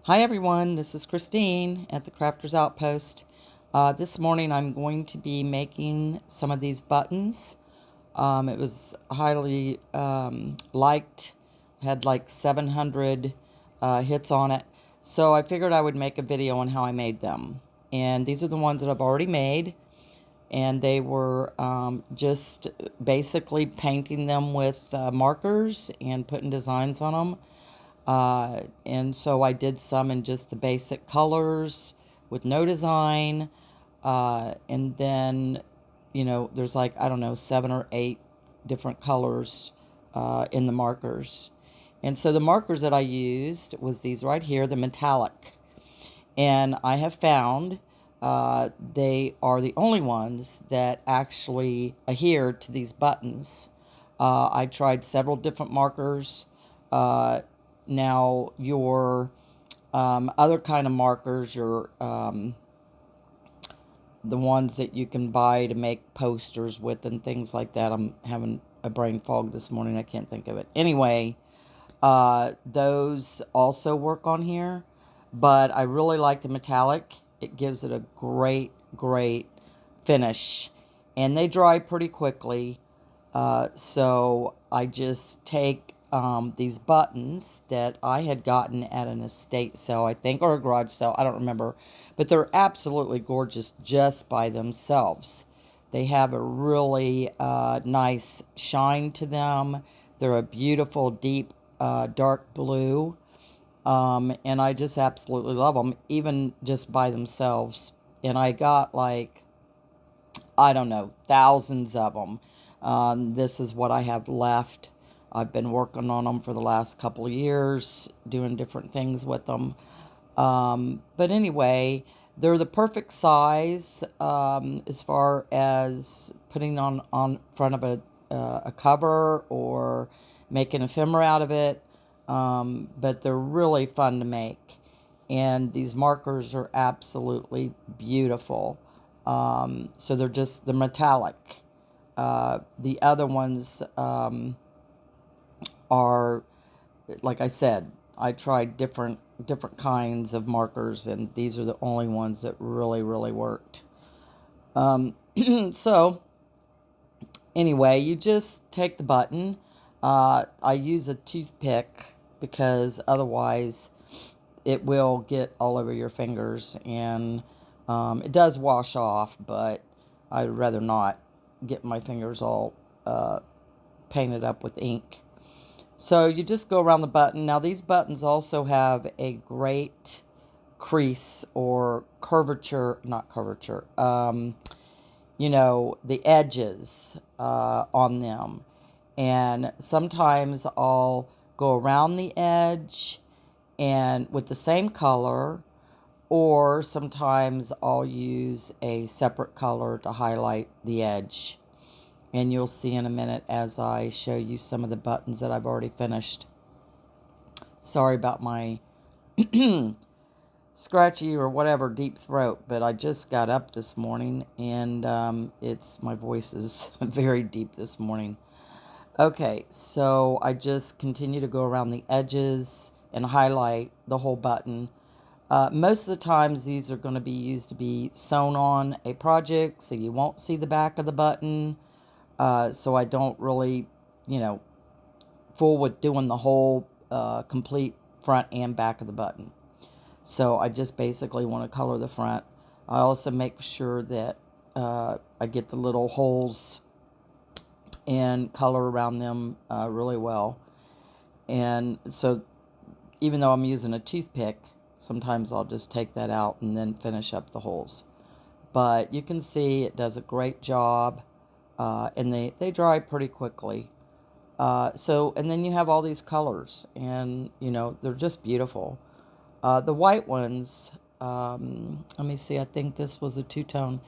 Hi everyone, this is Christine at the Crafters Outpost. This morning I'm going to be making some of these buttons. It was highly liked, had like 700 hits on it. So I figured I would make a video on how I made them. And these are the ones that I've already made. And they were just basically painting them with markers and putting designs on them. And so I did some in just the basic colors with no design. And then, there's like, I don't know, 7 or 8 different colors in the markers. And so the markers that I used was these right here, the metallic. And I have found they are the only ones that actually adhere to these buttons. I tried several different markers. Uh, Now, your other kind of markers, the ones that you can buy to make posters with and things like that. I'm having a brain fog this morning. I can't think of it. Anyway, those also work on here, but I really like the metallic. It gives it a great finish, and they dry pretty quickly. So I just take these buttons that I had gotten at an estate sale, I think, or a garage sale. I don't remember, but they're absolutely gorgeous just by themselves. They have a really nice shine to them. They're a beautiful, deep, dark blue. And I just absolutely love them, even just by themselves. And I got like, I don't know, thousands of them. This is what I have left. I've been working on them for the last couple of years, doing different things with them. But anyway, they're the perfect size as far as putting on front of a cover or making ephemera out of it. But they're really fun to make. And these markers are absolutely beautiful. So they're metallic. The other ones are, like I said, I tried different kinds of markers, and these are the only ones that really worked. So anyway, you just take the button. I use a toothpick because otherwise it will get all over your fingers, and it does wash off, but I'd rather not get my fingers all painted up with ink. So you just go around the button. Now these buttons also have a great crease or curvature, not curvature, the edges on them. And sometimes I'll go around the edge and with the same color, or sometimes I'll use a separate color to highlight the edge. And you'll see in a minute as I show you some of the buttons that I've already finished. Sorry about my scratchy or whatever deep throat, but I just got up this morning and my voice is very deep this morning. Okay, so I just continue to go around the edges and highlight the whole button. Most of the times these are going to be used to be sewn on a project, so you won't see the back of the button. So I don't really, fool with doing the whole complete front and back of the button. So I just basically want to color the front. I also make sure that I get the little holes and color around them really well. And so even though I'm using a toothpick, sometimes I'll just take that out and then finish up the holes. But you can see it does a great job, and they dry pretty quickly. And then you have all these colors, and they're just beautiful. The white ones, let me see, I think this was a two-tone.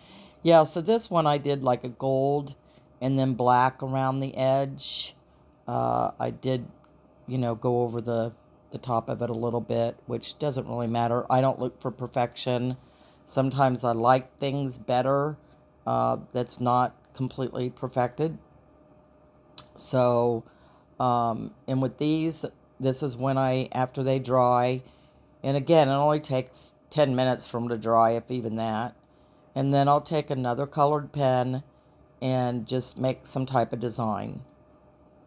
Yeah, so this one I did like a gold and then black around the edge. I did, go over the top of it a little bit, which doesn't really matter. I don't look for perfection. Sometimes I like things better that's not completely perfected. So, and with these, this is when after they dry, And again, it only takes 10 minutes for them to dry, if even that. And then I'll take another colored pen and just make some type of design.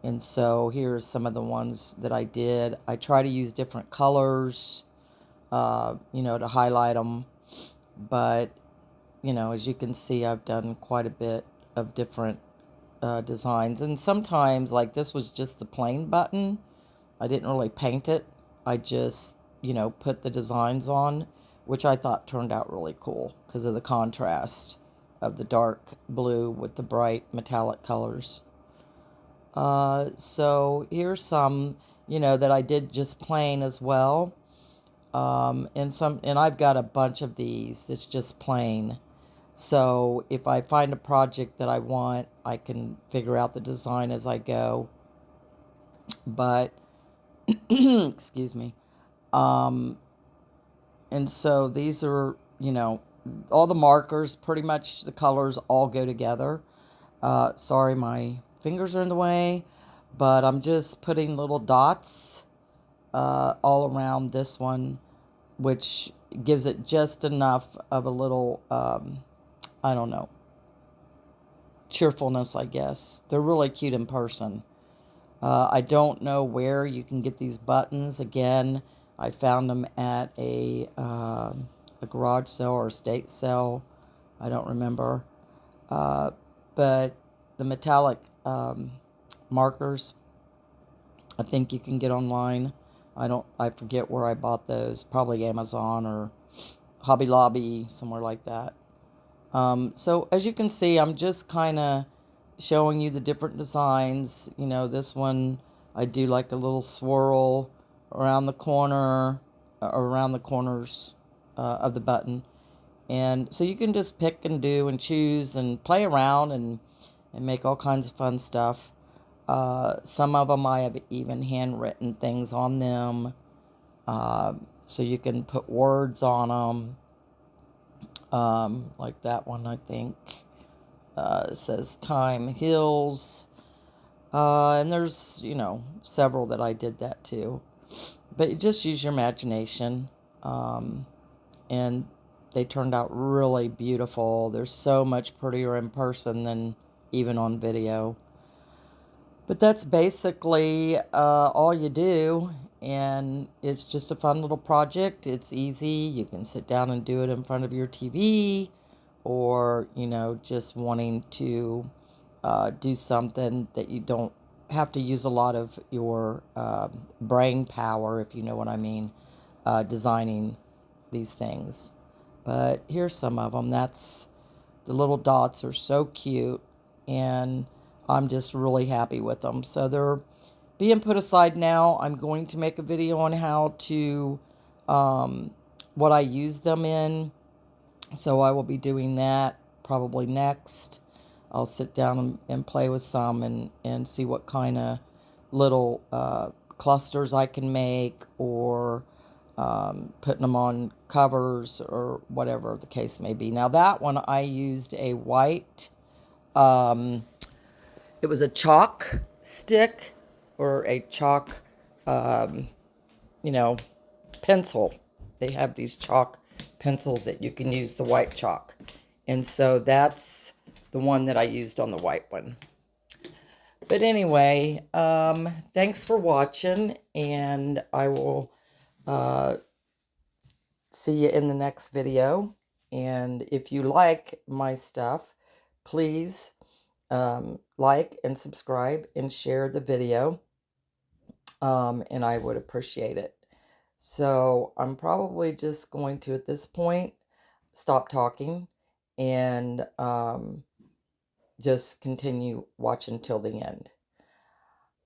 And so here's some of the ones that I did. I try to use different colors, to highlight them. But, as you can see, I've done quite a bit of different designs. And sometimes, like this was just the plain button. I didn't really paint it. I just, put the designs on, which I thought turned out really cool because of the contrast of the dark blue with the bright metallic colors. So here's some, that I did just plain as well. And I've got a bunch of these that's just plain. So if I find a project that I want, I can figure out the design as I go. But, excuse me. And so these are, all the markers, pretty much the colors all go together. Sorry, my fingers are in the way, but I'm just putting little dots all around this one, which gives it just enough of a little, I don't know, cheerfulness, I guess. They're really cute in person. I don't know where you can get these buttons. Again, I found them at a garage sale or estate sale. I don't remember. But the metallic markers, I think you can get online. I forget where I bought those. Probably Amazon or Hobby Lobby, somewhere like that. So as you can see, I'm just kind of showing you the different designs. This one, I do like a little swirl around the corner, around the corners of the button. And so you can just pick and do and choose and play around and make all kinds of fun stuff. Some of them I have even handwritten things on them. So you can put words on them. Like that one, I think. It says Time Heals. And there's, several that I did that too. But you just use your imagination. And they turned out really beautiful. They're so much prettier in person than even on video. But that's basically all you do. And it's just a fun little project. It's easy. You can sit down and do it in front of your TV, or, just wanting to do something that you don't have to use a lot of your brain power, if you know what I mean, designing these things. But here's some of them. The little dots are so cute, and I'm just really happy with them. So they're being put aside now. I'm going to make a video on how to, what I use them in. So I will be doing that probably next. I'll sit down and play with some and see what kind of little clusters I can make, or putting them on covers or whatever the case may be. Now that one I used a white, it was a chalk stick or a chalk, pencil. They have these chalk pencils that you can use the white chalk. And so that's the one that I used on the white one. But anyway, thanks for watching, and I will see you in the next video. And if you like my stuff, please like and subscribe and share the video, and I would appreciate it. So I'm probably just going to, at this point, stop talking and just continue watching till the end.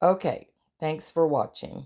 Okay, thanks for watching.